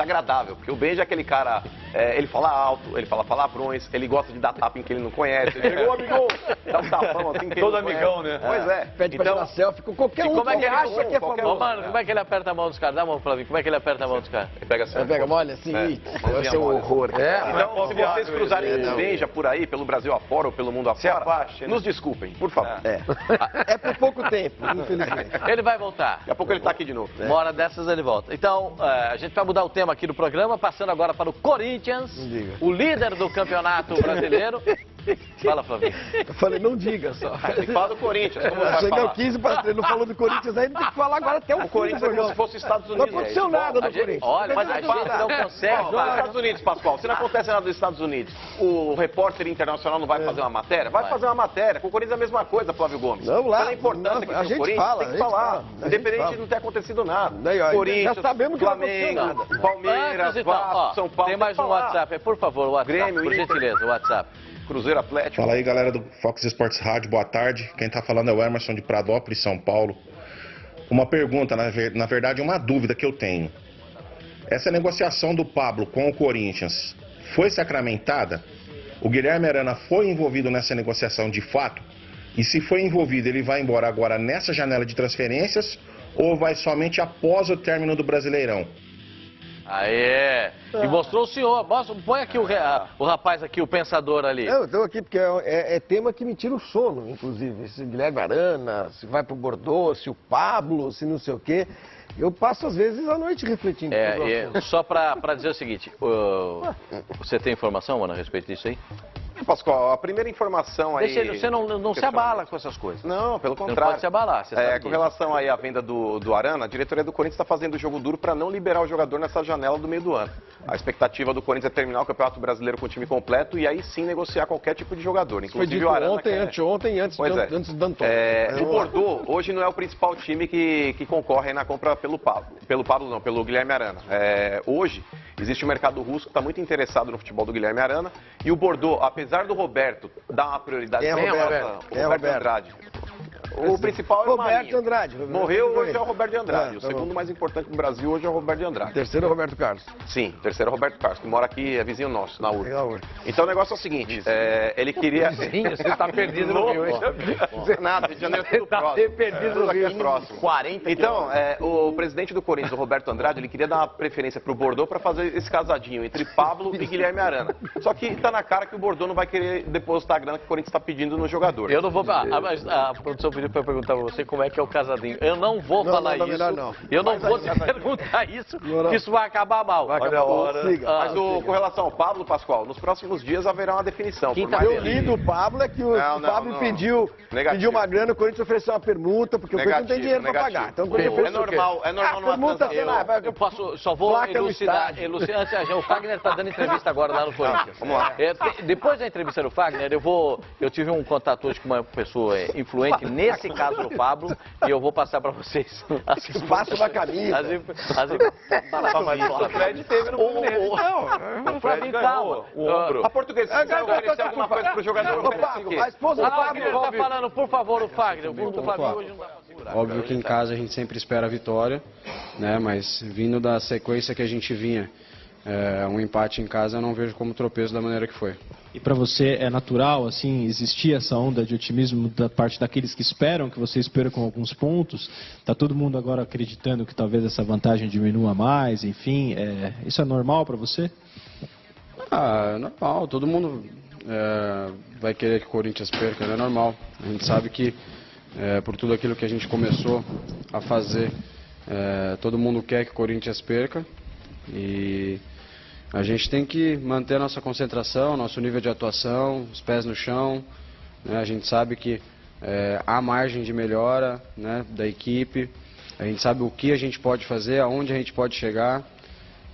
desagradável, porque o Benja é aquele cara, ele fala alto, ele fala palavrões, ele gosta de dar tapa em quem ele não conhece. Ele chegou, amigão, dá um tapão assim, quem todo ele não amigão, conhece. né? Pois é. Pede pra tirar selfie com qualquer um como é que ele acha que é famoso. Mano, como é que ele aperta a mão dos caras? Dá a mão pra mim. Como é que ele aperta a mão dos caras? Ele pega assim. Pega mole assim, Vai ser um horror. Então, se vocês cruzarem um Benja por aí, pelo Brasil afora ou pelo mundo afora, afaste, né? nos desculpem, por favor. É por pouco tempo, infelizmente. Ele vai voltar. Daqui a pouco ele tá aqui de novo. Uma hora dessas ele volta. Então, a gente vai mudar o tema aqui do programa, passando agora para o Corinthians, o líder do campeonato brasileiro. Fala, Flavinho. Eu falei, não diga só. Tem que falar do Corinthians, como vai Você falar? não quis, ele não falou do Corinthians ainda, tem que falar agora até o O Corinthians é como se fosse os Estados Não Unidos. aconteceu nada no A gente- Corinthians. olha, mas a gente não consegue. Nos Estados Unidos, Pascoal, se não acontece nada nos Estados Unidos, o repórter internacional não vai fazer uma matéria? Vai fazer uma matéria. Com o Corinthians é a mesma coisa, Flávio Gomes. Não, lá, Pela importância que a tem gente o Corinthians, fala, tem que a gente falar. fala, a gente Independente fala. de não ter acontecido nada. Daí, ó, Corinthians, já sabemos que não aconteceu Flamengo, nada. Palmeiras, Antes, então, Vasco, São Paulo. tem mais um WhatsApp. Por favor, o WhatsApp, Grêmio, por Inter. gentileza, o WhatsApp. Cruzeiro Atlético. Fala aí, galera do Fox Sports Rádio, boa tarde. Quem tá falando é o Emerson de Pradópolis, São Paulo. Uma pergunta, na verdade, uma dúvida que eu tenho. Essa negociação do Pablo com o Corinthians foi sacramentada? O Guilherme Arana foi envolvido nessa negociação de fato? E se foi envolvido, ele vai embora agora nessa janela de transferências ou vai somente após o término do Brasileirão? Aê! E mostrou o senhor. Mostra, põe aqui o rapaz aqui, o pensador ali. Eu estou aqui porque é tema que me tira o sono, inclusive. Se Guilherme Arana, se vai pro Bordeaux, se o Pablo, se não sei o quê. Eu passo, às vezes, a noite refletindo sobre o assunto. Só pra dizer o seguinte, você tem informação, mano, a respeito disso aí? Pascoal, a primeira informação aí... Deixa ele, você não se abala com essas coisas. Não, pelo Você não contrário. pode se abalar, você sabe Com disso. relação aí à venda do Arana, a diretoria do Corinthians está fazendo o jogo duro para não liberar o jogador nessa janela do meio do ano. A expectativa do Corinthians é terminar o Campeonato Brasileiro com o time completo e aí sim negociar qualquer tipo de jogador. Foi Inclusive dito o Arana. ontem, anteontem, antes do Antônio. O Bordeaux hoje não é o principal time que concorre na compra pelo Guilherme Arana. Hoje existe o mercado russo que está muito interessado no futebol do Guilherme Arana e o Bordeaux, apesar do Roberto dar uma prioridade Quem é Roberto? Quem é Roberto Roberto? Andrade. O principal é o Roberto Marinho. Andrade. Morreu, hoje é o Roberto de Andrade. O Tá segundo bom. mais importante do Brasil hoje é o Roberto de Andrade. Terceiro é o Roberto Carlos. Sim, terceiro é o Roberto Carlos, que mora aqui, é vizinho nosso, na URGS. Na URGS. Então o negócio é o seguinte, ele queria... Você tá perdido no Rio, hein? Nada, Rio de Janeiro é tudo próximo. perdido Tudo no aqui é Rio. próximo. 40 Então, o presidente do Corinthians, o Roberto Andrade, ele queria dar uma preferência pro Bordeaux para fazer esse casadinho entre Pablo e Guilherme Arana. Só que tá na cara que o Bordeaux não vai querer depositar a grana que o Corinthians está pedindo no jogador. Eu não vou... mas a produção pediu pra eu perguntar pra você como é que é o casadinho. Eu não vou falar não, isso. melhor não. Eu não vou te perguntar isso, Não. que isso vai acabar mal. Olha a hora. Mas com relação ao Pablo, Pascoal, nos próximos dias haverá uma definição. Quinta- Por mais Eu li do Pablo é que o Não, Pablo não. pediu uma grana, o Corinthians ofereceu uma permuta, porque o Corinthians não tem dinheiro para pagar. Então o Corinthians É ofereceu o quê? normal numa permuta, transação. sei lá, vai- Eu posso, só vou Placa no elucidar. estádio. Antes, o Fagner está dando entrevista agora lá no Corinthians. Vamos lá. Depois da entrevista do Fagner, eu tive um contato hoje com uma pessoa influente, nesse caso do Pablo, e eu vou passar para vocês. Passa uma camisa. Mas o Fred teve no Fluminense. O Flavinho, calma. O ombro. A portuguesa, se quiser oferecer alguma coisa pro jogador, Ô, oferece o Pablo, quê? a esposa do Pablo Tá falando, por favor, o Fagner. O Flavinho hoje não dá pra segurar. Óbvio que em casa a gente sempre espera a vitória, né? Mas vindo da sequência que a gente vinha, um empate em casa eu não vejo como tropeço da maneira que foi. E para você é natural, assim, existir essa onda de otimismo da parte daqueles que esperam que vocês percam alguns pontos? Tá todo mundo agora acreditando que talvez essa vantagem diminua mais, enfim, isso é normal para você? É normal, todo mundo vai querer que o Corinthians perca, é normal. A gente sabe que por tudo aquilo que a gente começou a fazer, todo mundo quer que o Corinthians perca e a gente tem que manter a nossa concentração, nosso nível de atuação, os pés no chão, né? A gente sabe que há margem de melhora, né, da equipe, a gente sabe o que a gente pode fazer, aonde a gente pode chegar,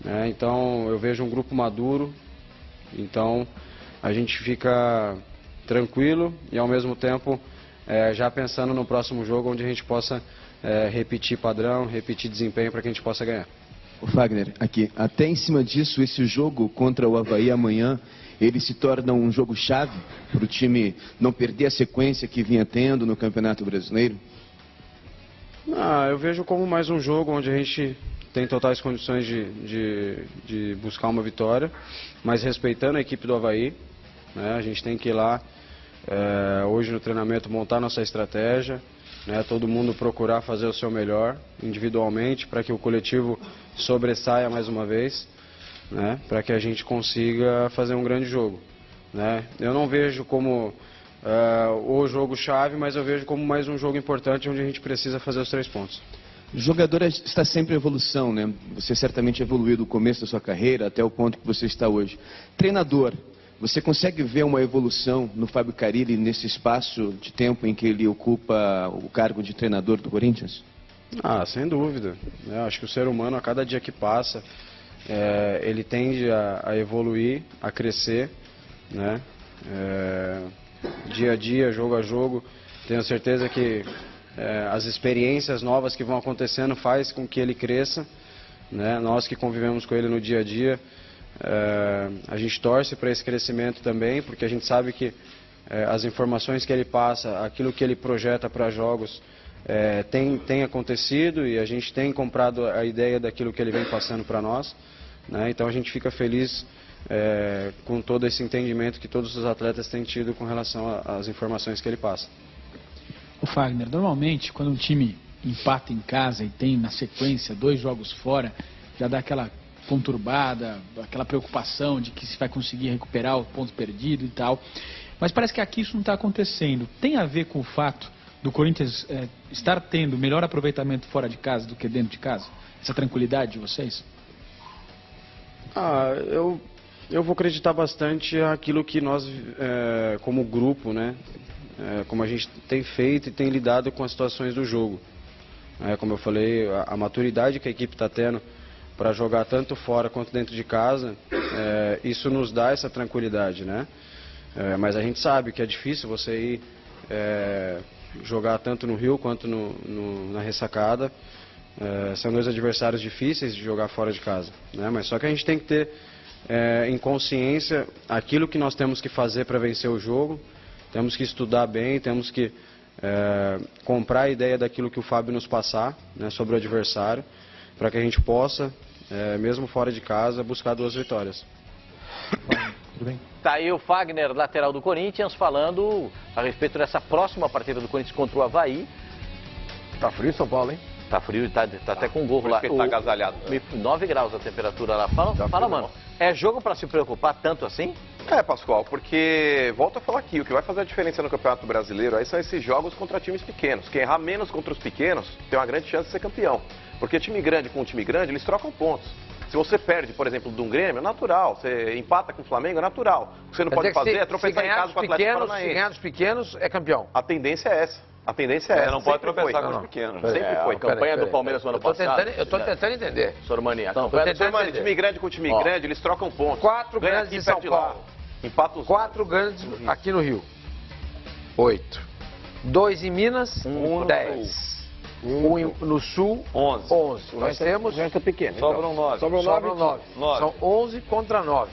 né? Então eu vejo um grupo maduro, então a gente fica tranquilo e ao mesmo tempo já pensando no próximo jogo onde a gente possa repetir padrão, repetir desempenho para que a gente possa ganhar. O Fagner, aqui, até em cima disso, esse jogo contra o Avaí amanhã, ele se torna um jogo chave para o time não perder a sequência que vinha tendo no Campeonato Brasileiro? Eu vejo como mais um jogo onde a gente tem totais condições de buscar uma vitória, mas respeitando a equipe do Avaí, né? A gente tem que ir lá hoje no treinamento montar nossa estratégia, né? Todo mundo procurar fazer o seu melhor individualmente para que o coletivo sobressaia mais uma vez, né? Para que a gente consiga fazer um grande jogo, né? Eu não vejo como o jogo-chave, mas eu vejo como mais um jogo importante onde a gente precisa fazer os 3 pontos. O jogador está sempre em evolução, né? Você certamente evoluiu do começo da sua carreira até o ponto que você está hoje. Treinador, você consegue ver uma evolução no Fábio Carille nesse espaço de tempo em que ele ocupa o cargo de treinador do Corinthians? Sem dúvida. Eu acho que o ser humano, a cada dia que passa, ele tende a evoluir, a crescer, né? Dia a dia, jogo a jogo. Tenho certeza que as experiências novas que vão acontecendo faz com que ele cresça, né? Nós que convivemos com ele no dia a dia, a gente torce para esse crescimento também, porque a gente sabe que as informações que ele passa, aquilo que ele projeta para jogos, tem acontecido e a gente tem comprado a ideia daquilo que ele vem passando para nós, né? Então a gente fica feliz com todo esse entendimento que todos os atletas têm tido com relação às informações que ele passa. O Fagner, normalmente quando um time empata em casa e tem na sequência 2 jogos fora, já dá aquela conturbada, aquela preocupação de que se vai conseguir recuperar o ponto perdido e tal. Mas parece que aqui isso não está acontecendo. Tem a ver com o fato do Corinthians estar tendo melhor aproveitamento fora de casa do que dentro de casa? Essa tranquilidade de vocês? Eu vou acreditar bastante aquilo que nós, como grupo, né, como a gente tem feito e tem lidado com as situações do jogo. Como eu falei, a maturidade que a equipe está tendo para jogar tanto fora quanto dentro de casa, isso nos dá essa tranquilidade, né? Mas a gente sabe que é difícil você ir jogar tanto no Rio quanto na ressacada. São 2 adversários difíceis de jogar fora de casa, né? Mas só que a gente tem que ter em consciência aquilo que nós temos que fazer para vencer o jogo. Temos que estudar bem, temos que comprar a ideia daquilo que o Fábio nos passar, né, sobre o adversário, para que a gente possa, mesmo fora de casa, buscar 2 vitórias. Tudo bem? Tá aí o Fagner, lateral do Corinthians, falando a respeito dessa próxima partida do Corinthians contra o Avaí. Tá frio em São Paulo, hein? Tá frio, tá até com gorro lá. Tá agasalhado. 9 graus a temperatura lá. Fala, mano. É jogo para se preocupar tanto assim? Pascoal, porque, volto a falar aqui, o que vai fazer a diferença no Campeonato Brasileiro aí são esses jogos contra times pequenos. Quem errar menos contra os pequenos tem uma grande chance de ser campeão. Porque time grande com time grande, eles trocam pontos. Se você perde, por exemplo, de um Grêmio, é natural. Você empata com o Flamengo, é natural. O que você não pode fazer é tropeçar em casa com o Atlético Paranaense. Se ganhar dos pequenos, é campeão. A tendência é essa. A tendência é essa. Não pode tropeçar com os pequenos. Sempre foi. Campanha do Palmeiras no ano passado. Eu tô tentando entender. Sormani, time grande com time grande, eles trocam pontos. 4 grandes em São Paulo. Empata os 4 grandes aqui no Rio. 8. 2 em Minas, 10. 1 no Sul, 11. Nós temos... Já está pequeno. Sobram 9. Sobram 9. São 11 contra 9.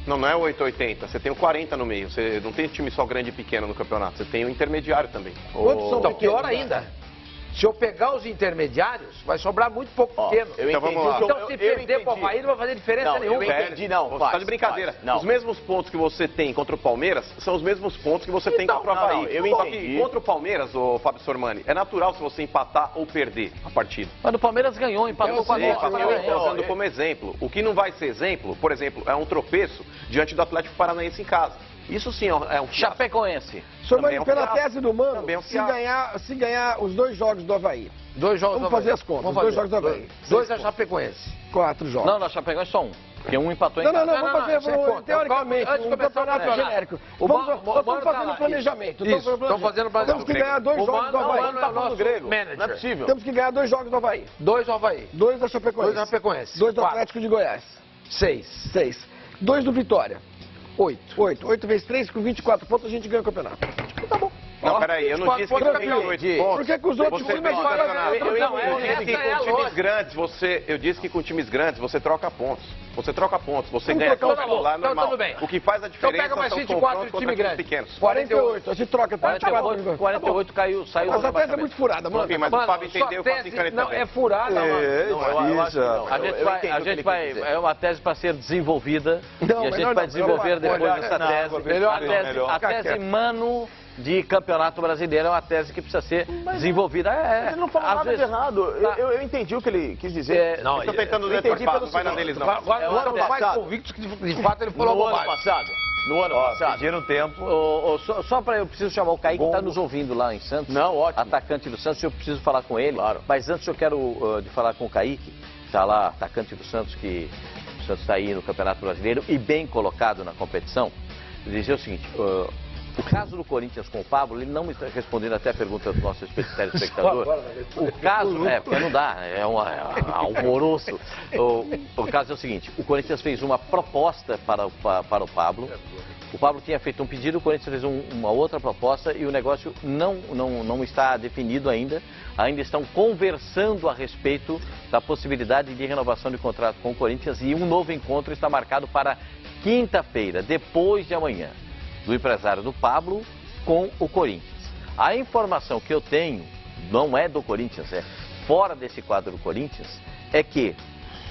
Não é 8-80, você tem o 40 no meio. Você não tem time só grande e pequeno no campeonato, você tem o intermediário também. Quantos são pequenos? Pior ainda. Se eu pegar os intermediários, vai sobrar muito pouco pequeno. Então se perder para o Avaí não vai fazer diferença nenhuma. Eu entendi, você está de brincadeira. Os mesmos pontos que você tem contra o Palmeiras são os mesmos pontos que você tem contra o Avaí. Só que contra o Palmeiras, o Fábio Sormani, é natural se você empatar ou perder a partida. Mas o Palmeiras ganhou, empatou com a usando como exemplo. O que não vai ser exemplo, por exemplo, é um tropeço diante do Atlético Paranaense em casa. Isso sim é um Chapecoense. Sormani, pela tese do Mano, se ganhar os 2 jogos do Avaí. 2 jogos Vamos fazer as contas. 2 jogos do Avaí. 2 da Chapecoense. 4 jogos. Não, da Chapecoense só 1. Porque um empatou em casa. Não, vamos fazer, teoricamente, um campeonato genérico. Estamos fazendo planejamento. Estamos fazendo planejamento. Temos que ganhar 2 jogos do Avaí. Não é nosso grego. Não é possível. Temos que ganhar 2 jogos do Avaí. 2 do Avaí. 2 da Chapecoense. 2 do Atlético de Goiás. 6. 2 do Vitória. 8. 8 vezes 3, com 24 pontos a gente ganha o campeonato. Tá bom. Não, peraí, eu não disse que tem 8 pontos. Por que os outros times não Eu disse que com times grandes você troca pontos. Você troca pontos, você ganha pontos lá, normal. O que faz a diferença são os confrontos contra times pequenos. 48, a gente troca 48 caiu, saiu. Mas a tese é muito furada, mano. Mas o Fábio entendeu, o Fábio encaneta também. Não, é furada, mano. A gente vai, é uma tese para ser desenvolvida e a gente vai desenvolver depois essa tese. A tese Mano de Campeonato Brasileiro é uma tese que precisa ser desenvolvida. Ele não falou nada de errado. Eu entendi o que ele quis dizer. Não, estou tentando deturpar, não vai na deles não. Agora estamos mais convictos que de fato ele falou bobagem. No ano passado. Pediram tempo. Só para eu preciso chamar o Kaique, que está nos ouvindo lá em Santos. Não, ótimo. Atacante do Santos, eu preciso falar com ele. Claro. Mas antes eu quero de falar com o Kaique, que está lá, atacante do Santos, que o Santos está aí no Campeonato Brasileiro e bem colocado na competição. Dizer o seguinte, o caso do Corinthians com o Pablo, ele não me está respondendo até a pergunta do nosso telespectador. O caso, porque não dá, é um alvoroço. O caso é o seguinte, o Corinthians fez uma proposta para o Pablo. O Pablo tinha feito um pedido, o Corinthians fez uma outra proposta e o negócio não está definido ainda. Ainda estão conversando a respeito da possibilidade de renovação de contrato com o Corinthians e um novo encontro está marcado para quinta-feira, depois de amanhã, do empresário do Pablo com o Corinthians. A informação que eu tenho, não é do Corinthians, é fora desse quadro do Corinthians, é que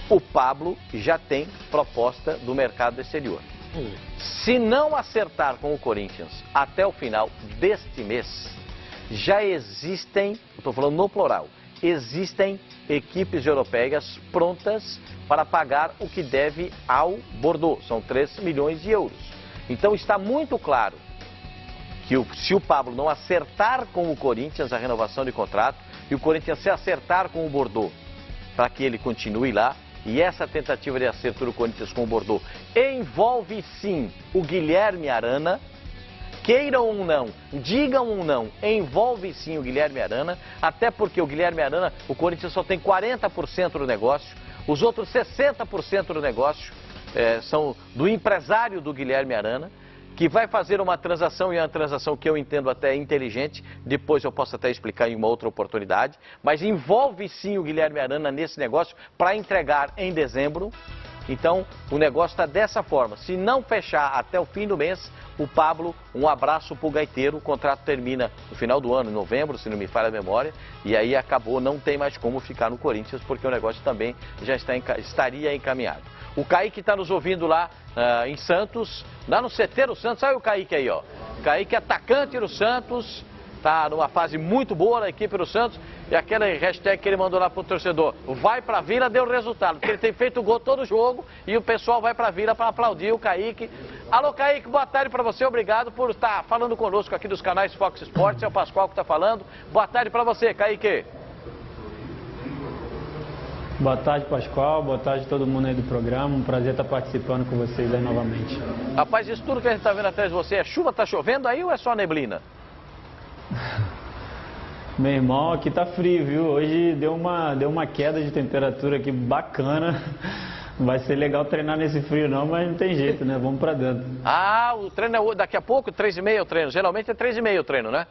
o Pablo já tem proposta do mercado exterior. Se não acertar com o Corinthians até o final deste mês, já existem, estou falando no plural, existem equipes europeias prontas para pagar o que deve ao Bordeaux, são 3 milhões de euros. Então está muito claro que se o Pablo não acertar com o Corinthians a renovação de contrato e o Corinthians se acertar com o Bordeaux para que ele continue lá, e essa tentativa de acerto do Corinthians com o Bordeaux envolve sim o Guilherme Arana, queiram ou não, digam ou não, envolve sim o Guilherme Arana, até porque o Guilherme Arana, o Corinthians só tem 40% do negócio, os outros 60% do negócio são do empresário do Guilherme Arana, que vai fazer uma transação, e é uma transação que eu entendo até inteligente, depois eu posso até explicar em uma outra oportunidade, mas envolve sim o Guilherme Arana nesse negócio para entregar em dezembro. Então, o negócio está dessa forma. Se não fechar até o fim do mês, o Pablo, um abraço para o gaiteiro, o contrato termina no final do ano, em novembro, se não me falha a memória, e aí acabou, não tem mais como ficar no Corinthians, porque o negócio também já estaria encaminhado. O Kaique está nos ouvindo lá em Santos, lá no CT do Santos. Olha o Kaique aí, ó. Kaique, atacante do Santos, está numa fase muito boa na equipe do Santos. E aquela hashtag que ele mandou lá pro torcedor, vai pra Vila, deu resultado. Porque ele tem feito gol todo jogo e o pessoal vai pra Vila para aplaudir o Kaique. Alô, Kaique, boa tarde para você. Obrigado por estar falando conosco aqui dos canais Fox Sports. É o Pascoal que está falando. Boa tarde para você, Kaique. Boa tarde, Pascoal. Boa tarde a todo mundo aí do programa. Um prazer estar participando com vocês aí novamente. Rapaz, isso tudo que a gente está vendo atrás de você é chuva? Tá chovendo aí ou é só neblina? Meu irmão, aqui tá frio, viu? Hoje deu uma queda de temperatura aqui bacana. Não vai ser legal treinar nesse frio não, mas não tem jeito, né? Vamos pra dentro. Ah, o treino é daqui a pouco, 3h30 o treino. Geralmente é 3h30 o treino, né?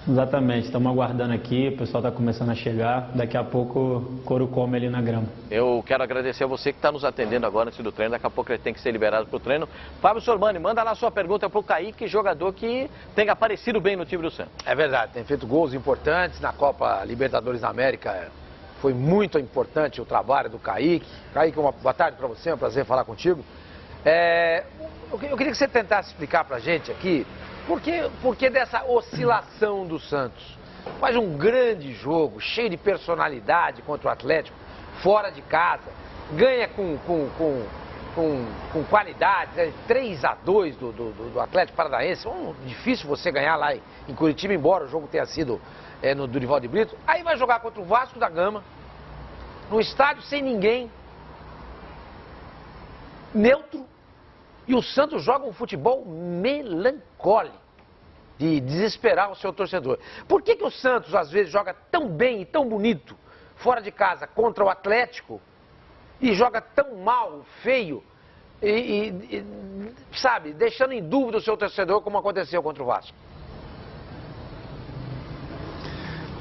Exatamente, estamos aguardando aqui, o pessoal está começando a chegar, daqui a pouco o couro come ali na grama. Eu quero agradecer a você que está nos atendendo agora antes do treino, daqui a pouco ele tem que ser liberado para o treino. Fábio Sormani, manda lá sua pergunta para o Kaique, jogador que tem aparecido bem no time do Santos. É verdade, tem feito gols importantes na Copa Libertadores da América, foi muito importante o trabalho do Kaique. Kaique, uma boa tarde para você, é um prazer falar contigo. Eu queria que você tentasse explicar para a gente aqui, por que dessa oscilação do Santos? Faz um grande jogo, cheio de personalidade contra o Atlético, fora de casa, ganha com qualidade, 3-2 do Atlético Paranaense. Difícil você ganhar lá em Curitiba, embora o jogo tenha sido no Dorival de Brito. Aí vai jogar contra o Vasco da Gama, no estádio sem ninguém, neutro. E o Santos joga um futebol melancólico, de desesperar o seu torcedor. Por que o Santos, às vezes, joga tão bem e tão bonito fora de casa contra o Atlético e joga tão mal, feio, sabe, deixando em dúvida o seu torcedor, como aconteceu contra o Vasco?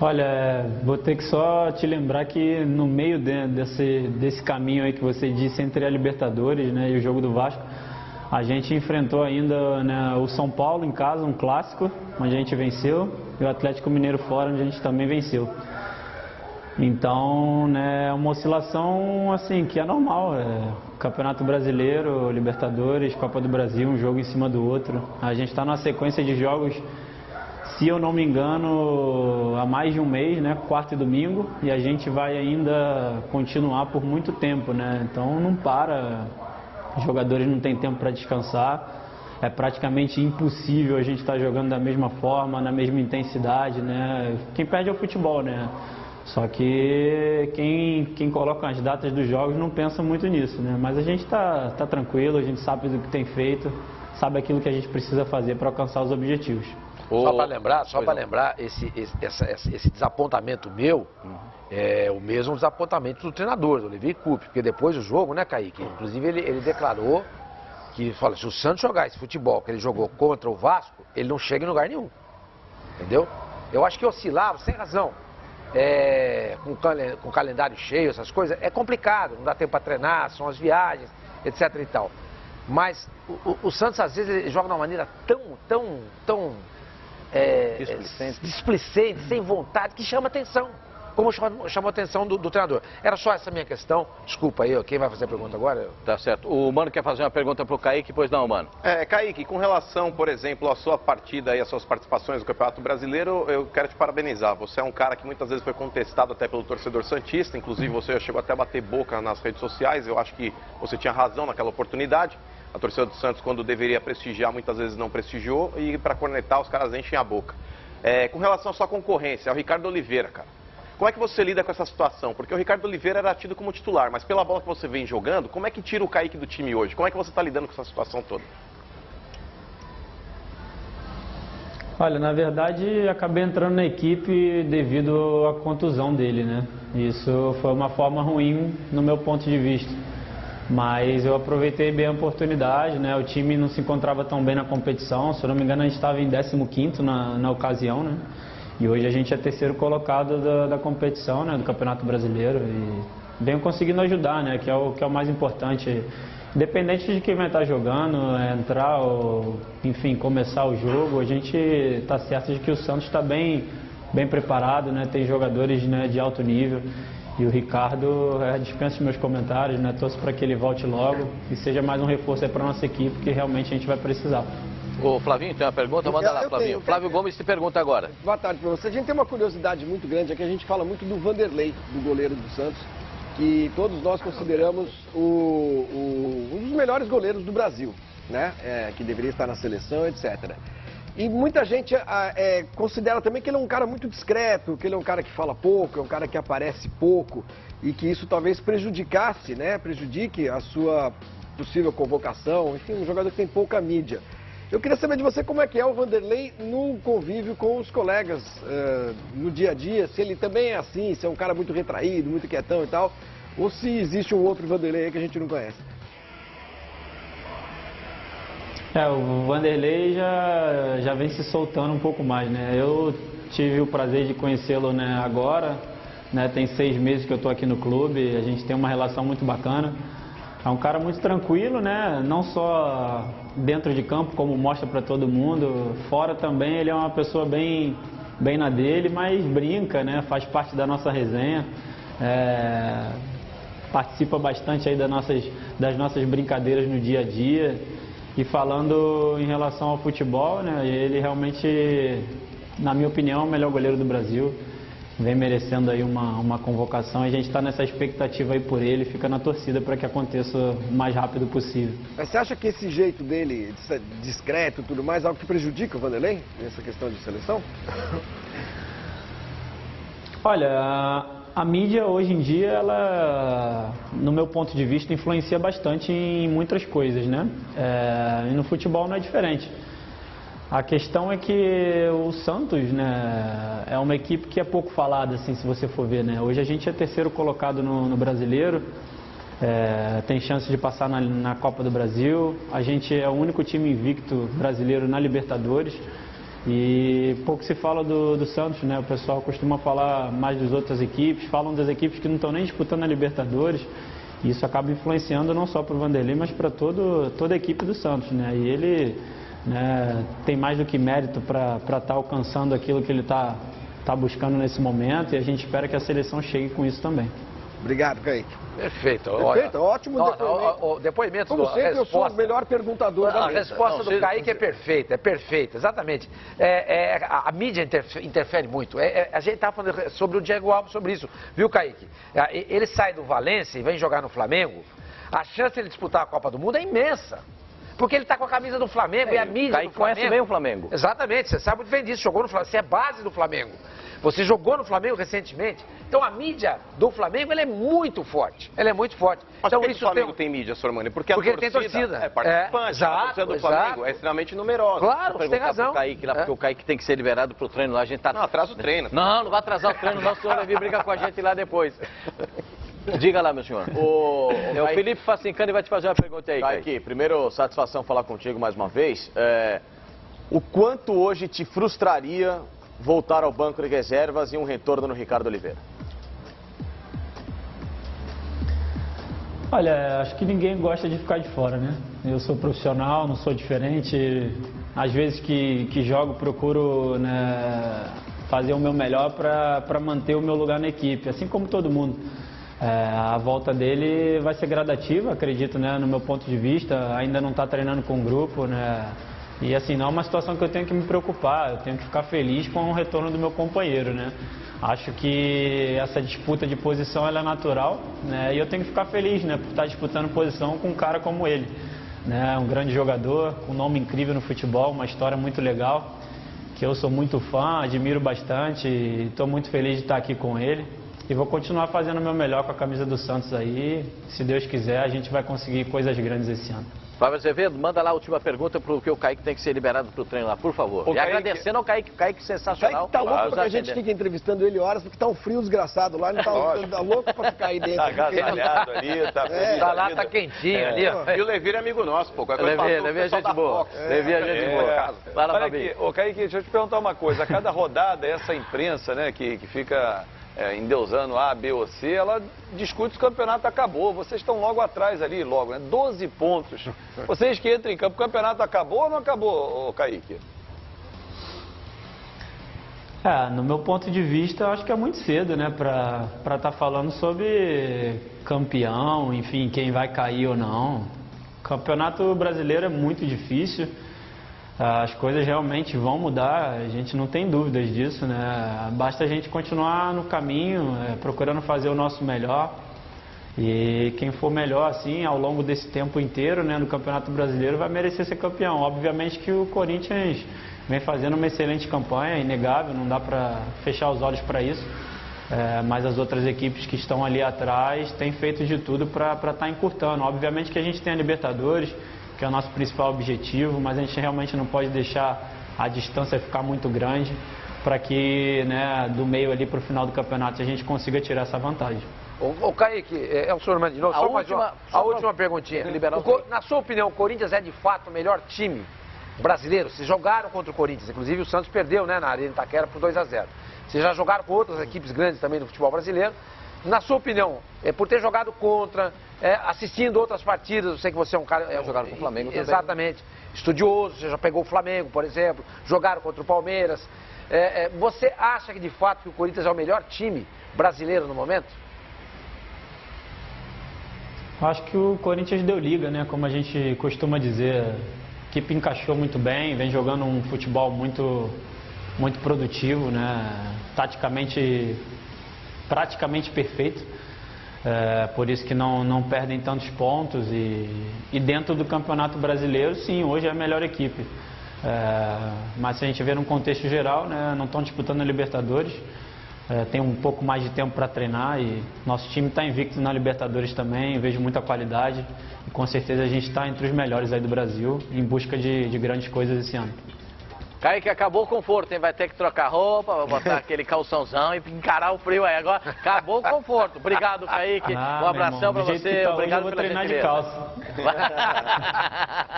Olha, vou ter que só te lembrar que no meio desse caminho aí que você disse entre a Libertadores, né, e o jogo do Vasco, a gente enfrentou ainda, né, o São Paulo em casa, um clássico, onde a gente venceu, e o Atlético Mineiro fora, onde a gente também venceu. Então, né, é uma oscilação assim que é normal. Campeonato Brasileiro, Libertadores, Copa do Brasil, um jogo em cima do outro. A gente está numa sequência de jogos, se eu não me engano, há mais de um mês, né, quarta e domingo, e a gente vai ainda continuar por muito tempo, né? Então não para, os jogadores não têm tempo para descansar. É praticamente impossível a gente estar jogando da mesma forma, na mesma intensidade, né? Quem perde é o futebol, né? Só que quem coloca as datas dos jogos não pensa muito nisso, né? Mas a gente tá tranquilo, a gente sabe do que tem feito, sabe aquilo que a gente precisa fazer para alcançar os objetivos. Só para lembrar, esse desapontamento meu é o mesmo desapontamento do treinador, do Levi Coupe, porque depois do jogo, né, Kaique? Inclusive ele declarou que, fala, se o Santos jogar esse futebol que ele jogou contra o Vasco, ele não chega em lugar nenhum, entendeu? Eu acho que oscilar, sem razão, com o calendário cheio, essas coisas, é complicado, não dá tempo para treinar, são as viagens, etc e tal. Mas o Santos, às vezes, ele joga de uma maneira tão displicente, sem vontade, que chama atenção, como chamou a atenção do treinador. Era só essa minha questão. Desculpa aí, quem vai fazer a pergunta agora? Tá certo. O Mano quer fazer uma pergunta pro Kaique, pois não, Mano. Kaique, com relação, por exemplo, à sua partida e às suas participações no Campeonato Brasileiro, eu quero te parabenizar. Você é um cara que muitas vezes foi contestado até pelo torcedor santista, inclusive você já chegou até a bater boca nas redes sociais. Eu acho que você tinha razão naquela oportunidade. A torcida do Santos, quando deveria prestigiar, muitas vezes não prestigiou, e para cornetar, os caras enchem a boca. Com relação à sua concorrência, ao Ricardo Oliveira, cara, como é que você lida com essa situação? Porque o Ricardo Oliveira era tido como titular, mas pela bola que você vem jogando, como é que tira o Kaique do time hoje? Como é que você está lidando com essa situação toda? Olha, na verdade, acabei entrando na equipe devido à contusão dele, né? Isso foi uma forma ruim no meu ponto de vista. Mas eu aproveitei bem a oportunidade, né? O time não se encontrava tão bem na competição, se eu não me engano a gente estava em 15º na ocasião, né? E hoje a gente é terceiro colocado da competição, né? Do Campeonato Brasileiro, e venho conseguindo ajudar, né? Que é o mais importante. Independente de quem vai estar jogando, entrar ou, enfim, começar o jogo, a gente está certo de que o Santos está bem preparado, né? Tem jogadores, né, de alto nível. E o Ricardo, dispensa os meus comentários, né? Torço para que ele volte logo e seja mais um reforço para a nossa equipe, que realmente a gente vai precisar. Ô Flavinho, tem uma pergunta? Manda lá, Flavinho. Flávio Gomes te pergunta agora. Boa tarde para você. A gente tem uma curiosidade muito grande, é que a gente fala muito do Vanderlei, do goleiro do Santos, que todos nós consideramos um dos melhores goleiros do Brasil, né? Que deveria estar na seleção, etc. E muita gente considera também que ele é um cara muito discreto, que ele é um cara que fala pouco, é um cara que aparece pouco, e que isso talvez prejudicasse, né? Prejudique a sua possível convocação, enfim, um jogador que tem pouca mídia. Eu queria saber de você como é que é o Vanderlei no convívio com os colegas no dia a dia, se ele também é assim, se é um cara muito retraído, muito quietão e tal, ou se existe um outro Vanderlei aí que a gente não conhece. O Vanderlei já vem se soltando um pouco mais, né? Eu tive o prazer de conhecê-lo, né, agora, né? Tem 6 meses que eu estou aqui no clube, a gente tem uma relação muito bacana. É um cara muito tranquilo, né? Não só dentro de campo, como mostra para todo mundo. Fora também ele é uma pessoa bem na dele, mas brinca, né? Faz parte da nossa resenha. Participa bastante aí das nossas brincadeiras no dia a dia. E falando em relação ao futebol, né? Ele realmente, na minha opinião, é o melhor goleiro do Brasil. Vem merecendo aí uma convocação, e a gente está nessa expectativa aí por ele, fica na torcida para que aconteça o mais rápido possível. Mas você acha que esse jeito dele, discreto e tudo mais, é algo que prejudica o Vanderlei nessa questão de seleção? Olha, a mídia hoje em dia, ela, no meu ponto de vista, influencia bastante em muitas coisas, né? E no futebol não é diferente. A questão é que o Santos, né, é uma equipe que é pouco falada, assim, se você for ver, né? Hoje a gente é terceiro colocado no Brasileiro, tem chance de passar na Copa do Brasil. A gente é o único time invicto brasileiro na Libertadores. E pouco se fala do Santos, né? O pessoal costuma falar mais das outras equipes, falam das equipes que não estão nem disputando a Libertadores. E isso acaba influenciando não só para o Vanderlei, mas para toda a equipe do Santos, né? E ele, né, tem mais do que mérito para estar alcançando aquilo que ele está buscando nesse momento, e a gente espera que a seleção chegue com isso também. Obrigado, Kaique. Perfeito. Perfeito, ótimo depoimento. O depoimento, Como sempre, eu sou o melhor perguntador da A mesa. resposta do Kaique é perfeita, exatamente. A mídia interfere muito. A gente estava falando sobre o Diego Alves, sobre isso, viu, Kaique? Ele sai do Valência e vem jogar no Flamengo, a chance de ele disputar a Copa do Mundo é imensa. Porque ele está com a camisa do Flamengo e a mídia do Flamengo. Conhece bem o Flamengo. Exatamente, você sabe muito bem disso, jogou no Flamengo, você é base do Flamengo. Você jogou no Flamengo recentemente. Então a mídia do Flamengo ela é muito forte. Ela é muito forte. Mas então, por que o Flamengo tem mídia, Sormani? Porque ele tem torcida. É participante. A torcida do Flamengo é extremamente numerosa. Claro, você tem razão. Kaique, lá, porque o Kaique tem que ser liberado pro treino lá. A gente tá... Não, atrasa o treino. Não vai atrasar o treino. Nosso senhor vai vir brigar com a gente lá depois. Diga lá, meu senhor. O Felipe Facincani vai te fazer uma pergunta aí, Kaique. Primeiro, satisfação falar contigo mais uma vez. O quanto hoje te frustraria voltar ao banco de reservas e um retorno no Ricardo Oliveira? Olha, acho que ninguém gosta de ficar de fora, né? Eu sou profissional, não sou diferente. Às vezes que jogo, procuro, né, fazer o meu melhor para manter o meu lugar na equipe, assim como todo mundo. A volta dele vai ser gradativa, acredito, né, no meu ponto de vista. Ainda não está treinando com o grupo, né? E assim, não é uma situação que eu tenho que me preocupar, eu tenho que ficar feliz com o retorno do meu companheiro, né? Acho que essa disputa de posição ela é natural, né? E eu tenho que ficar feliz, né, por estar disputando posição com um cara como ele, né? Um grande jogador, com um nome incrível no futebol, uma história muito legal, que eu sou muito fã, admiro bastante e estou muito feliz de estar aqui com ele. E vou continuar fazendo o meu melhor com a camisa do Santos aí. Se Deus quiser, a gente vai conseguir coisas grandes esse ano. Fábio Azevedo, manda lá a última pergunta, porque o Kaique tem que ser liberado pro treino lá, por favor. E agradecendo ao Kaique, sensacional. O Kaique tá louco porque a gente fica entrevistando ele horas, porque tá um frio desgraçado lá, ele tá louco pra ficar aí dentro. Tá agasalhado ali, tá feliz. Tá lá, tá quentinho ali, ó. E o Levir é amigo nosso, pô. Levi é gente boa. Levi é gente boa. Fala, Fabi. Ô, Kaique, deixa eu te perguntar uma coisa. A cada rodada, essa imprensa, né, que fica endeusando A, B ou C, ela discute se o campeonato acabou. Vocês estão logo atrás ali, logo, né? 12 pontos. Vocês que entram em campo, o campeonato acabou ou não acabou, Kaique? No meu ponto de vista, eu acho que é muito cedo, né, para estar falando sobre campeão, enfim, quem vai cair ou não. O campeonato brasileiro é muito difícil. As coisas realmente vão mudar, a gente não tem dúvidas disso, né? Basta a gente continuar no caminho, procurando fazer o nosso melhor. E quem for melhor, assim, ao longo desse tempo inteiro, né, no Campeonato Brasileiro, vai merecer ser campeão. Obviamente que o Corinthians vem fazendo uma excelente campanha, é inegável, não dá para fechar os olhos para isso. Mas as outras equipes que estão ali atrás têm feito de tudo para estar encurtando. Obviamente que a gente tem a Libertadores, que é o nosso principal objetivo, mas a gente realmente não pode deixar a distância ficar muito grande para que, né, do meio ali para o final do campeonato a gente consiga tirar essa vantagem. Ô Kaique, é o senhor de novo, a última perguntinha. Na sua opinião, o Corinthians é de fato o melhor time brasileiro? Vocês jogaram contra o Corinthians, inclusive o Santos perdeu, né, na Arena Itaquera por 2-0. Vocês já jogaram com outras equipes grandes também do futebol brasileiro. Na sua opinião, por ter jogado contra, assistindo outras partidas, eu sei que você é um cara... jogaram com o Flamengo também. Exatamente. Estudioso, você já pegou o Flamengo, por exemplo, jogaram contra o Palmeiras. Você acha que de fato que o Corinthians é o melhor time brasileiro no momento? Acho que o Corinthians deu liga, né? Como a gente costuma dizer, a equipe encaixou muito bem, vem jogando um futebol muito produtivo, né? Taticamente, praticamente perfeito. Por isso que não perdem tantos pontos e dentro do Campeonato Brasileiro, sim, hoje é a melhor equipe. Mas se a gente vê num contexto geral, né, não estão disputando a Libertadores, tem um pouco mais de tempo para treinar e nosso time está invicto na Libertadores também, vejo muita qualidade e com certeza a gente está entre os melhores aí do Brasil em busca de grandes coisas esse ano. Kaique, acabou o conforto, hein? Vai ter que trocar roupa, vai botar aquele calçãozão e encarar o frio aí. Agora acabou o conforto. Obrigado, Kaique. Um abração pra você. Obrigado pela gentileza.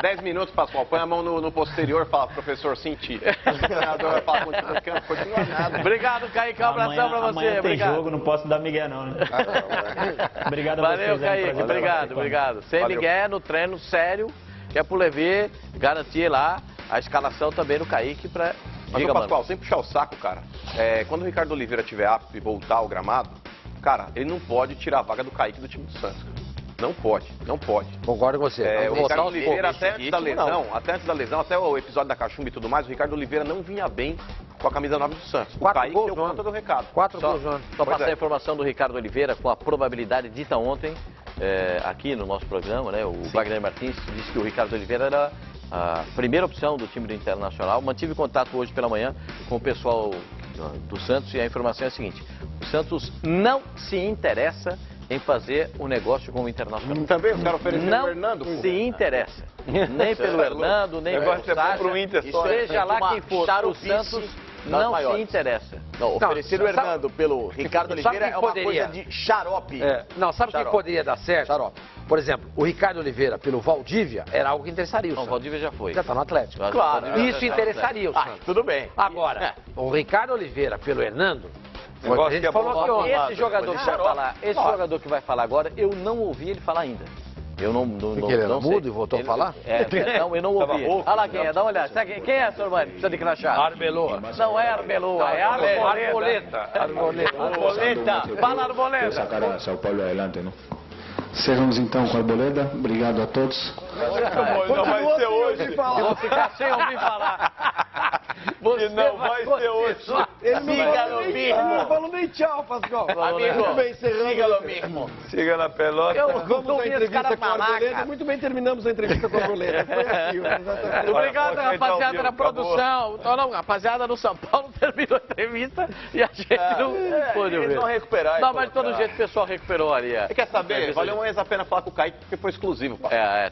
10 minutos, Pascoal. Põe a mão no posterior e fala, professor, senti. O treinador vai falar, continua nada. Obrigado, Kaique. Um abração pra você. Amanhã tem obrigado. jogo, não posso dar migué não, né? Obrigado a Valeu, vocês. Kaique. Obrigado, obrigado. Sem migué, no treino sério, que é pro Levê garantir lá a escalação também no Kaique pra... Mas, ô, Pascoal, sem puxar o saco, cara, quando o Ricardo Oliveira tiver apto e voltar ao gramado, cara, ele não pode tirar a vaga do Kaique do time do Santos. Não pode, não pode. Concordo com você. O Ricardo Oliveira, até antes da lesão, até o episódio da cachumba e tudo mais, o Ricardo Oliveira não vinha bem com a camisa 9 do Santos. O Kaique deu conta do recado. 4 gols, João. Só passar a informação do Ricardo Oliveira com a probabilidade dita ontem, aqui no nosso programa, né? O Wagner Martins disse que o Ricardo Oliveira era a primeira opção do time do Internacional. Mantive contato hoje pela manhã com o pessoal do Santos e a informação é a seguinte: o Santos não se interessa em fazer um negócio com o Internacional. Também os caras ofereceram o Hernando? Não se interessa. Nem pelo Hernando, nem pelo Sacha. Seja lá quem for, o Santos não se interessa. Não, oferecer o Hernando pelo Ricardo Oliveira é uma coisa de xarope. Não, sabe o que poderia dar certo? Xarope. Por exemplo, o Ricardo Oliveira pelo Valdívia era algo que interessaria o Santos. O Valdívia já foi. Já está no Atlético. Claro. Isso interessaria o Santos. Tudo bem. Agora, o Ricardo Oliveira pelo Hernando... A gente falou que esse jogador que vai falar, jogador que vai falar agora, eu não ouvi ele falar ainda. Eu não ele era mudo e voltou a falar? Não, eu não ouvi. Olha lá quem é, dá uma olhada. Sabe quem é, senhor Mani? Precisa de crachá. Arbeloa. Não é Arbeloa, é Arboleta. Arboleta. Fala, Arboleta. Sacar a São Paulo adelante, não? Seguimos então com a Arboleda. Obrigado a todos. Não vai ser hoje. Eu vou ficar sem ouvir falar. Você não vai ser hoje. Siga no mesmo. Não falou nem tchau, Pascoal. Muito bem, siga no mesmo. Siga na pelota. Vamos à entrevista com a Arboleda. Muito bem, terminamos a entrevista com a Arboleda. Foi aqui. Obrigado, rapaziada da produção. Não, rapaziada do São Paulo terminou a entrevista e a gente não pôde ver. Eles vão recuperar. Não, mas de todo jeito o pessoal recuperou ali. Você quer saber? Valeu mais a pena falar com o Kaique porque foi exclusivo.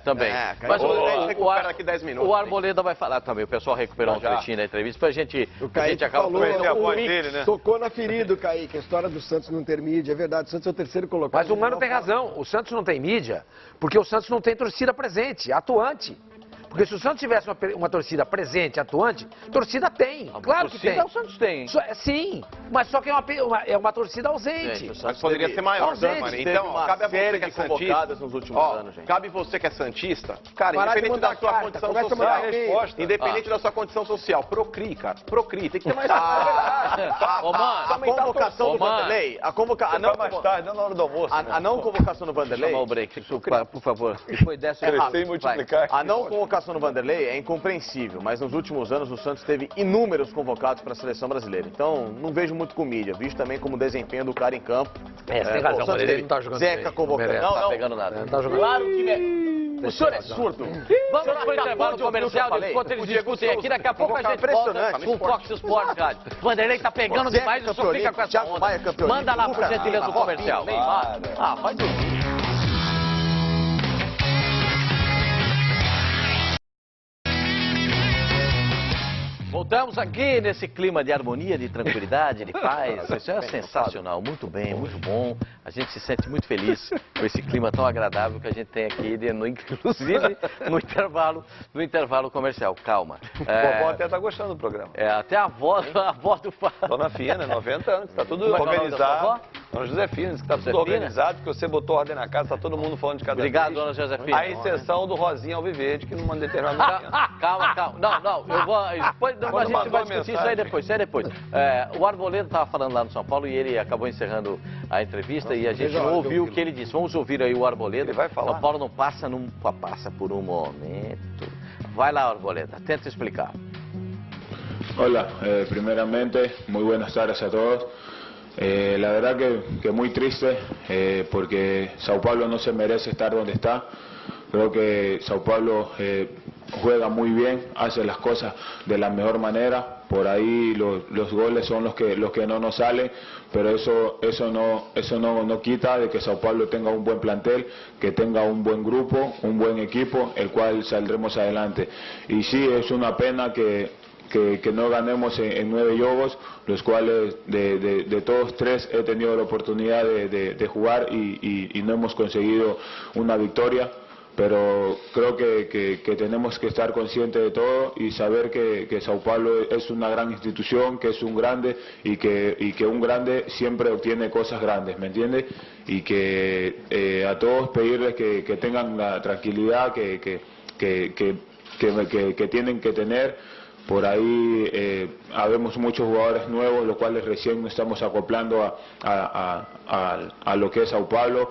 Também. Mas daqui 10 minutos. O Arboleda vai falar também. O pessoal recuperou um trechinho da entrevista pra gente. O Kaique falou, tocou na ferida, Kaique. A história do Santos não ter mídia, é verdade. O Santos é o terceiro colocado. Mas o Mano tem razão. O Santos não tem mídia porque o Santos não tem torcida presente, atuante. Porque se o Santos tivesse uma torcida presente, atuante, torcida tem. Claro que tem. O Santos tem. Sim, mas só que é uma torcida ausente. Mas poderia ser maior, ausente. Mano. Então, cabe a você que é santista. Nos últimos anos, gente. Cabe você que é santista, cara, independente da sua condição social. Independente da sua condição social, procrie, cara. Procrie. Tem que ter mais. A convocação do Vanderlei. Não mais tarde, não na hora do almoço. A não convocação do Vanderlei. Chamar o break, por favor. Depois dessa crescer e multiplicar. A não convocação no Vanderlei é incompreensível, mas nos últimos anos o Santos teve inúmeros convocados para a seleção brasileira. Então, não vejo muito com mídia, visto também como o desempenho do cara em campo. Você tem razão, mas ele não tá jogando Zeca convocando. Não tá pegando nada. Não tá jogando. Claro que o senhor é surdo. Vamos para o intervalo comercial, enquanto eles discutem aqui, daqui a pouco a gente volta com o Fox Sports Rádio. Vanderlei tá pegando demais e o senhor fica com essa onda. Manda lá, por gentileza, o comercial. Vai dormir. Voltamos aqui nesse clima de harmonia, de tranquilidade, de paz. Isso é sensacional, muito bem, muito bom. A gente se sente muito feliz com esse clima tão agradável que a gente tem aqui, inclusive no intervalo comercial. Calma. O vovó até tá gostando do programa. Até a avó do Dona Fina, 90 anos, tá tudo organizado. Dona Josefina, que tá tudo organizado, que você botou ordem na casa, tá todo mundo falando de cada Obrigado, Dona Josefina. A exceção do Rosinha Alviverde, que não manda determinado. Calma. Não, eu vou... a gente vai discutir isso aí depois. O Arboleda estava falando lá no São Paulo e ele acabou encerrando a entrevista e a gente não ouviu o que ele disse. Vamos ouvir aí o Arboleda. Ele vai falar. São Paulo não passa por um momento. Vai lá, Arboleda, tenta explicar. Hola, primeramente, muy buenas tardes a todos. La verdad que muy triste porque Sao Paulo no se merece estar donde está. Creo que Sao Paulo juega muy bien, hace las cosas de la mejor manera. Por ahí los goles son los que no nos salen, pero eso no quita de que Sao Paulo tenga un buen plantel, que tenga un buen grupo, un buen equipo, el cual saldremos adelante. Y sí, es una pena que que no ganemos en 9 juegos, los cuales de todos 3 he tenido la oportunidad de jugar y no hemos conseguido una victoria. Pero creo que tenemos que estar conscientes de todo y saber que Sao Paulo es una gran institución, que es un grande y que un grande siempre obtiene cosas grandes, ¿me entiendes? Y que a todos pedirles que tengan la tranquilidad que tienen que tener. Por ahí habemos muchos jugadores nuevos, los cuales recién nos estamos acoplando a lo que es Sao Paulo.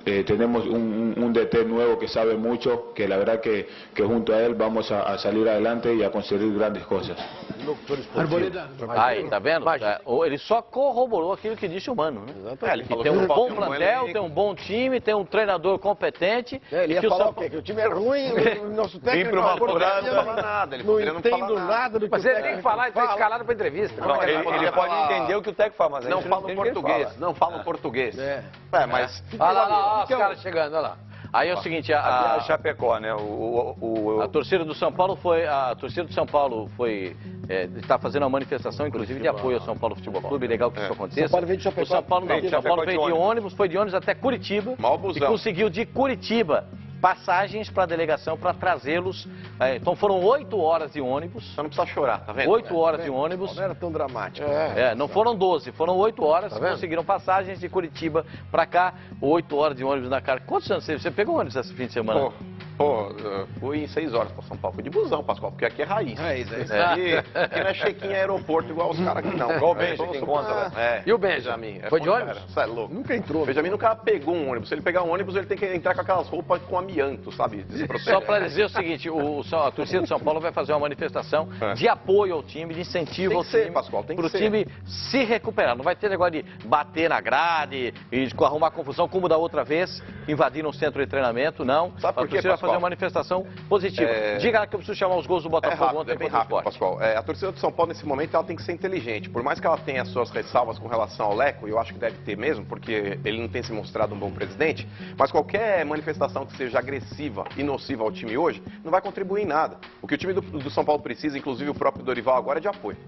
Tenemos un DT nuevo que sabe mucho, que la verdad que junto a él vamos a salir adelante e a conseguir grandes coisas. Aí, tá vendo? Ele só corroborou aquilo que disse o Mano, né? Ele tem um bom plantel, tem um bom time, tem um treinador competente. Ele ia falar o quê? Que o time é ruim, o nosso técnico não fala nada. Ele não entendo nada do que Mas ele tem que falar, ele está escalado para entrevista. Não, ele pode entender o que o técnico fala, mas não fala português. Não fala português. Mas... Olha lá, os caras chegando, olha lá. Aí é o seguinte, a Chapecó, né? A torcida do São Paulo está fazendo uma manifestação, inclusive, de apoio ao São Paulo Futebol Clube. Legal que isso aconteça. São Paulo veio de Chapecó. O São Paulo não, o São Paulo veio de ônibus, foi de ônibus até Curitiba e conseguiu de Curitiba passagens para a delegação para trazê-los. Então foram 8 horas de ônibus. Só não precisa chorar, tá vendo? 8 horas de ônibus. Não era tão dramático. Não foram 12, foram 8 horas. Tá, conseguiram passagens de Curitiba para cá, 8 horas de ônibus na cara. Quantos anos você pegou ônibus esse fim de semana? Fui 6 horas para São Paulo. Fui de busão, Pascoal, porque aqui é raiz. Aqui não é check-in aeroporto igual os caras aqui não. Igual o Benjamin que encontra. E o Benjamin? Foi de ônibus? Você é louco. Nunca entrou. O Benjamin nunca pegou um ônibus. Se ele pegar um ônibus, ele tem que entrar com aquelas roupas com amianto, sabe? Só para dizer o seguinte, a torcida do São Paulo vai fazer uma manifestação de apoio ao time, de incentivo ao time, para o time se recuperar. Não vai ter negócio de bater na grade e arrumar confusão como da outra vez, invadindo um centro de treinamento, não. Sabe por quê, Pascoal? Vai fazer uma manifestação positiva. Diga lá que eu preciso chamar os gols do Botafogo ontem bem rápido, Pascoal. A torcida do São Paulo, nesse momento, ela tem que ser inteligente. Por mais que ela tenha suas ressalvas com relação ao Leco, e eu acho que deve ter mesmo, porque ele não tem se mostrado um bom presidente, mas qualquer manifestação que seja agressiva e nociva ao time hoje, não vai contribuir em nada. O que o time do São Paulo precisa, inclusive o próprio Dorival agora, é de apoio.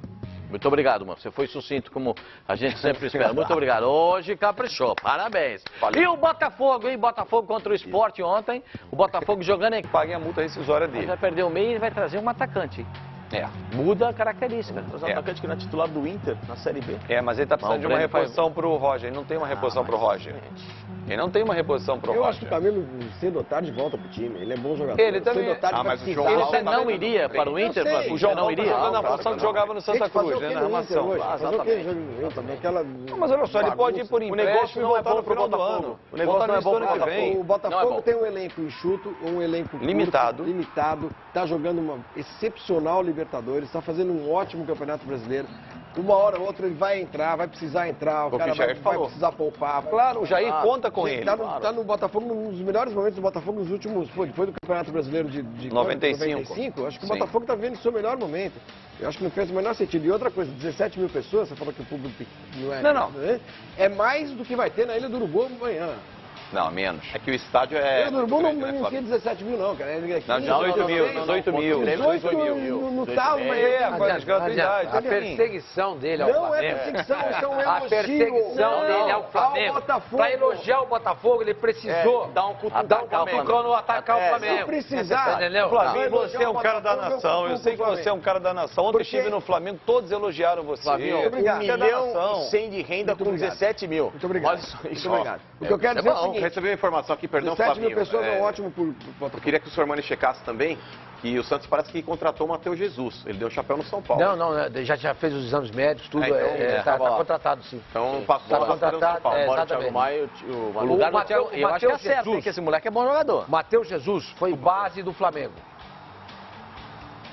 Muito obrigado, mano. Você foi sucinto como a gente sempre espera. Muito obrigado. Hoje caprichou. Parabéns. Valeu. E o Botafogo, hein? Botafogo contra o Sport ontem. O Botafogo jogando em... Paguem a multa rescisória dele. Vai perder o meio e ele vai trazer um atacante. Muda a característica. Mas o atacante que não é titular do Inter na Série B. Mas ele está precisando de uma reposição pro Roger. Ele não tem uma reposição pro Roger. Ele não tem uma reposição pro Roger. Eu acho que o Camilo, cedo ou tarde, volta pro time. Ele é bom jogador. Ele também. Cedo ou tarde, mas o João Você não iria para o Inter? O João não iria? Na função que jogava no Santa Cruz, né? Na armação. Mas olha só, ele pode ir por empréstimo e voltar no final do ano. O negócio não é bom pro Botafogo. O Botafogo tem um elenco enxuto, um elenco limitado. Está jogando uma excepcional Libertadores, está fazendo um ótimo Campeonato Brasileiro. Uma hora ou outra ele vai entrar, vai precisar entrar, o cara vai precisar poupar. Claro, o Jair conta com ele. Está no Botafogo, num dos melhores momentos do Botafogo nos últimos... Foi do Campeonato Brasileiro de 95. Acho que o Botafogo está vendo o seu melhor momento. Eu acho que não fez o menor sentido. E outra coisa, 17 mil pessoas, você falou que o público não é... Não. É mais do que vai ter na Ilha do Urubu amanhã. Não, menos. É que o estádio é... O Urubu não tinha 17 mil, não, cara. Não, 18 mil. 18 mil. 18 mil. Não tá, mas... A perseguição dele ao Flamengo. Não é perseguição, isso é um elogio. A perseguição dele ao Flamengo. Para elogiar o Botafogo, ele precisou dar um cutucão no atacar o Flamengo. Se precisar. Flamengo, você é um cara da nação. Eu sei que você é um cara da nação. Ontem estive no Flamengo, todos elogiaram você. Flamengo, 1.100.000 de renda com 17 mil. Muito obrigado. Muito obrigado. O que eu quero dizer é o seguinte. Recebi uma informação aqui, perdão, 17 mil pessoas é ótimo por Botafogo. Eu queria que o senhor Mani checasse também que o Santos parece que contratou o Matheus Jesus. Ele deu um chapéu no São Paulo. Não, já fez os exames médicos, tudo. Está contratado, sim. Então passou a contratado, Thiago Maia, o lugar do Thiago. Eu acho que é certo, que esse moleque é bom jogador. Matheus Jesus foi base do Flamengo.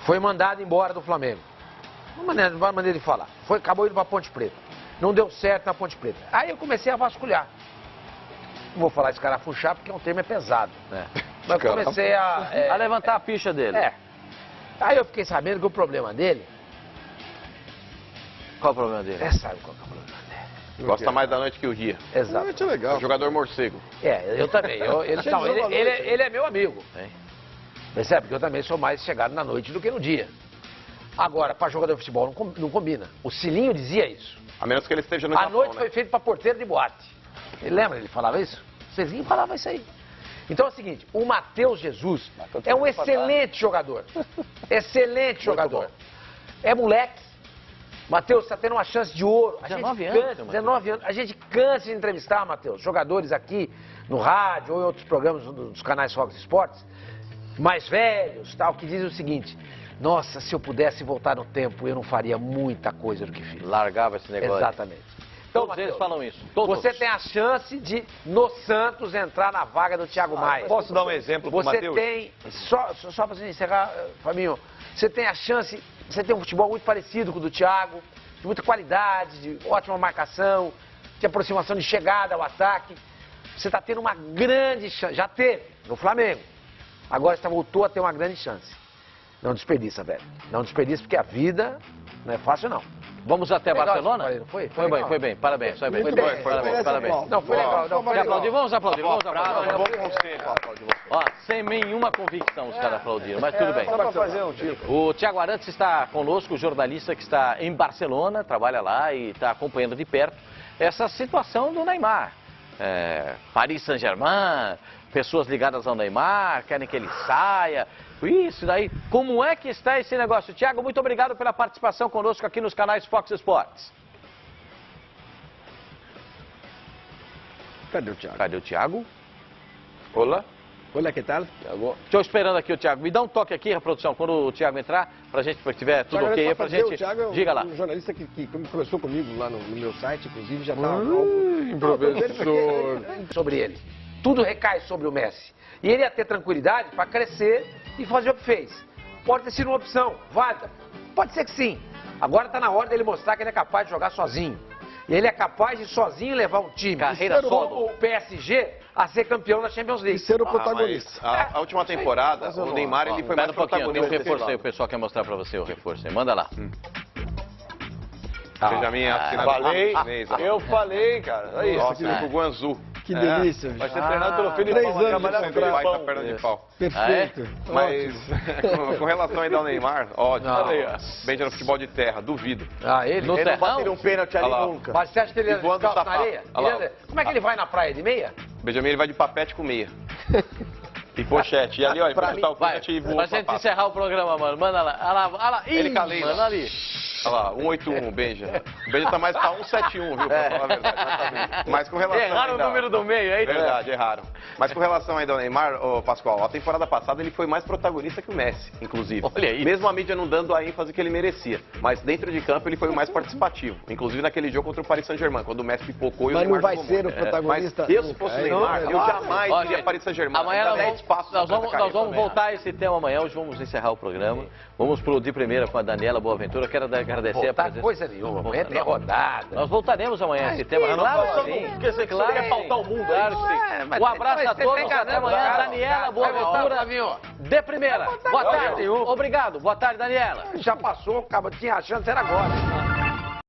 Foi mandado embora do Flamengo. Uma maneira de falar. Acabou indo para Ponte Preta. Não deu certo na Ponte Preta. Aí eu comecei a vasculhar. Não vou falar escarafuchar porque o termo é pesado, né? Mas eu comecei a levantar a ficha dele. Aí eu fiquei sabendo que o problema dele... Qual o problema dele? Sabe qual é o problema dele. Gosta mais da noite que o dia. Exato. Noite é legal. É um jogador morcego. Eu também. Ele é meu amigo. Percebe? Porque eu também sou mais chegado na noite do que no dia. Agora, para jogador de futebol não combina. O Cilinho dizia isso. A menos que ele esteja no A Japão, noite né? foi feita para porteiro de boate. Ele lembra? Ele falava isso? O Cezinho falava isso aí. Então é o seguinte, o Matheus Jesus é um excelente jogador. Excelente jogador. É moleque. Matheus, está tendo uma chance de ouro. 19 anos. 19 anos. A gente cansa de entrevistar, Matheus, jogadores aqui no rádio ou em outros programas dos canais Fox Sports, mais velhos, tal, que dizem o seguinte: nossa, se eu pudesse voltar no tempo, eu não faria muita coisa do que fiz. Largava esse negócio. Exatamente. Então, Todos eles Matheus, falam isso. Todos. você tem a chance de, no Santos, entrar na vaga do Thiago Maia. Posso dar um exemplo pro Você Matheus? tem, só para você encerrar, Fabinho, você tem a chance, você tem um futebol muito parecido com o do Thiago, de muita qualidade, de ótima marcação, de aproximação de chegada ao ataque. Você está tendo uma grande chance, já teve no Flamengo, agora você voltou a ter uma grande chance. Não desperdiça, velho. Não desperdiça, porque a vida não é fácil, não. Vamos até Legal, Barcelona? não foi? Foi bem, foi bem. Parabéns, foi bem. Muito bem. Parabéns, parabéns. Não, foi legal. Não, foi legal. Vamos aplaudir, vamos aplaudir. Bom conselho, aplaudir você. Ó, sem nenhuma convicção os caras aplaudiram, mas tudo bem. Só pra fazer um tiro. O Thiago Arantes está conosco, o jornalista que está em Barcelona, trabalha lá e está acompanhando de perto essa situação do Neymar. Paris Saint-Germain, pessoas ligadas ao Neymar, querem que ele saia. Isso daí. Como é que está esse negócio? Thiago, muito obrigado pela participação conosco aqui nos canais Fox Sports. Cadê o Thiago? Cadê o Thiago? Olá. Olá, que tal? Estou esperando aqui o Thiago. Me dá um toque aqui, produção, quando o Thiago entrar, pra gente, se tiver tudo Thiago, ok, só pra fazer, gente... O Thiago é Diga lá. um jornalista que começou comigo lá no meu site, inclusive, já está... Professor. Sobre ele. Tudo recai sobre o Messi. E ele ia ter tranquilidade para crescer e fazer o que fez. Pode ter sido uma opção, válida. Pode ser que sim. Agora está na hora dele mostrar que ele é capaz de jogar sozinho. E ele é capaz de sozinho levar um time. Carreira solo. O PSG a ser campeão da Champions League. E ser o protagonista. Mas a última temporada, o Neymar ele foi mais Pera um pouquinho, tem um protagonista. reforço aí, o pessoal quer mostrar pra você o reforço aí. Manda lá. Benjamin, Eu falei, cara. Aí, Nossa, ele pro Guangzul. Que delícia. Vai ser treinado pelo Filipão. 3 vai anos trabalhar de no contrato. Baita Filipão. perna de pau. Perfeito. Mas com relação ainda ao Neymar, ótimo. Benja no futebol de terra, duvido. Ele No Ele não terrão? bateria um pênalti ali Olha lá. nunca. Mas você acha que ele E anda voando descalço na sapato. areia? Olha lá. Ele anda- Como é que ele vai na praia de meia? Benjamin ele vai de papete com meia. E pochete. E ali, ó, emprestar o Vai, pochete e voa pra o gente sapato. encerrar o programa, mano. Manda lá. Olha lá, olha lá. Ele Ih, caleira. mano, ali. Olha lá, 181, Benja. O Benja tá mais pra 171, viu? Pra falar a verdade. Mas com relação Erraram ainda... o número do meio, é isso? Verdade, erraram. Mas com relação ainda ao Neymar, ô Pascoal, a temporada passada ele foi mais protagonista que o Messi, inclusive. Olha aí. Mesmo a mídia não dando a ênfase que ele merecia. Mas dentro de campo ele foi o mais participativo. Inclusive naquele jogo contra o Paris Saint-Germain, quando o Messi pipocou e o Mas Neymar não vai jogou ser muito. o protagonista Mas eu, se nunca. fosse o É, Neymar, não, eu não. jamais Ó, iria gente, Paris Saint-Germain. Amanhã Ainda nós 10 vamos, passos nós pra vamos, carreira nós vamos do Neymar. voltar a esse tema amanhã, hoje vamos encerrar o programa. Vamos pro de primeira com a Daniela Boaventura. Quero agradecer a Voltar presença. coisa nenhuma. Amanhã tem Não. rodada. Nós voltaremos amanhã a esse tema. claro, sim. sim. Porque você Claro. quer pautar o mundo. Claro que sim. mas Um abraço a você todos. tá Até enganando, amanhã. cara. Daniela Vai voltar, Boaventura. Flavinho. De primeira. Boa tarde. Obrigado. Boa tarde, Daniela. Já passou, acaba, tinha a chance, era agora.